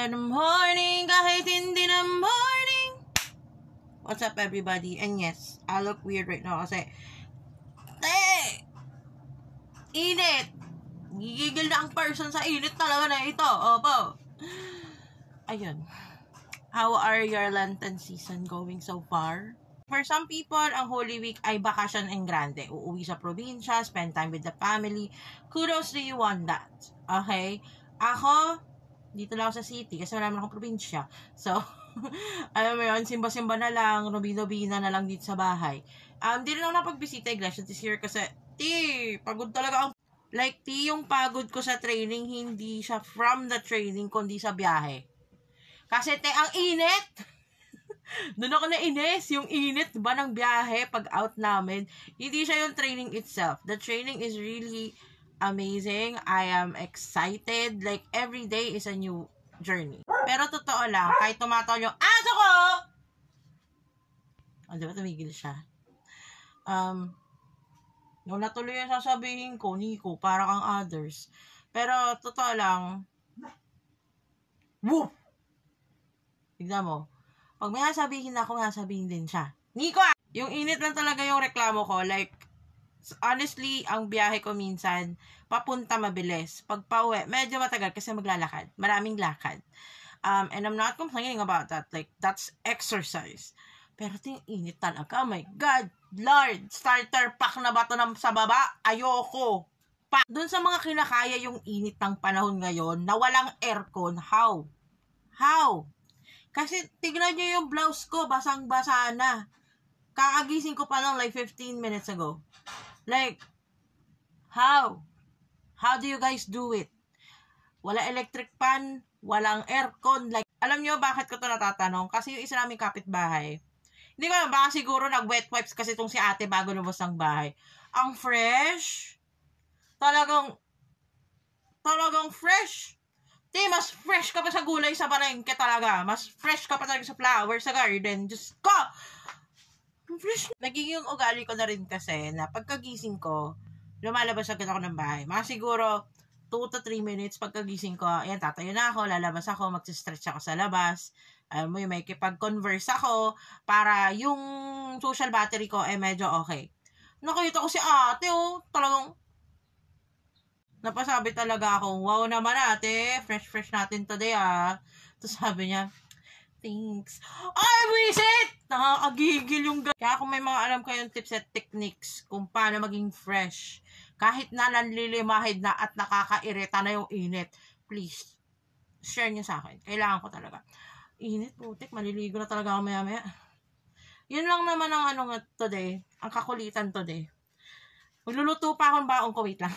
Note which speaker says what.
Speaker 1: in the morning, kahit hindi na morning. What's up, everybody? And yes, I look weird right now kasi init. Gigigil na ang person sa init talaga na ito. Opo. Ayun. How are your Lenten season going so far? For some people, ang Holy Week ay bakasyon en grande. Uuwi sa probinsya, spend time with the family. Kudos to you on that. Okay? Ako, dito lang ako sa city kasi wala naman akong probinsya. So, alam mo yun, simba-simba na lang, nobina na lang dito sa bahay. Di rin ako napagbisita iglesia this year kasi, pagod talaga ang, like, yung pagod ko sa training, hindi siya from the training, kundi sa biyahe. Kasi, ang init! Doon ako nainis, yung init ba ng biyahe pag out namin. Hindi siya yung training itself. The training is really amazing. I am excited. Like, every day is a new journey. Pero totoo lang, kahit tumatawag yung aso ko! Diba tumigil siya? Yung natuloy yung sasabihin ko, Nico, para kang others. Pero totoo lang, woo! Tignan mo. Pag may sasabihin ako, sasabihin din siya. Nico! Yung init lang talaga yung reklamo ko. Like, honestly, ang biyahe ko minsan, papunta mabilis. Pag pauwi, medyo matagal kasi maglalakad. Maraming lakad. And I'm not complaining about that. Like, that's exercise. Pero ito yung init talaga. Oh my God! Lord! Starter pack na ba ito sa baba? Ayoko! Doon sa mga kinakaya yung init ng panahon ngayon na walang aircon, how? How? Kasi tignan nyo yung blouse ko, basang-basa na. Kakagising ko pa lang like 15 minutes ago. Like, how? How do you guys do it? Wala electric fan, walang aircon. Like, alam nyo bakit ko to natatanong? Kasi yung isa naming kapitbahay, hindi ko alam, baka siguro nag-wet wipes kasi itong si ate bago lumabas ng bahay. Ang fresh. Talagang fresh. Mas fresh ka pa sa gulay sa palengke talaga. Mas fresh ka pa talaga sa flowers sa garden. Diyos ko! Fresh. Nagiging ugali ko na rin kasi na pagkagising ko, lumalabas agad ako ng bahay. Mga siguro 2 to 3 minutes pagkagising ko, ayan, tatayo na ako, lalabas ako, mag-stretch ako sa labas. Alam mo yung may kipag-converse ako para yung social battery ko medyo okay. Nakita ko si ate, talagang napasabi talaga ako, wow naman ate, fresh natin today Tapos sabi niya, thanks. I wish it! Nakakagigil yung kaya kung may mga alam kayong tips at techniques kung paano maging fresh, kahit na nanlilimahid na at nakakairita na yung init, please, share niyo sa akin. Kailangan ko talaga. Init, putik, maliligo na talaga ako maya-maya. Yun lang naman ang today, ang kakulitan today. Magluluto pa akong baong ko, wait lang.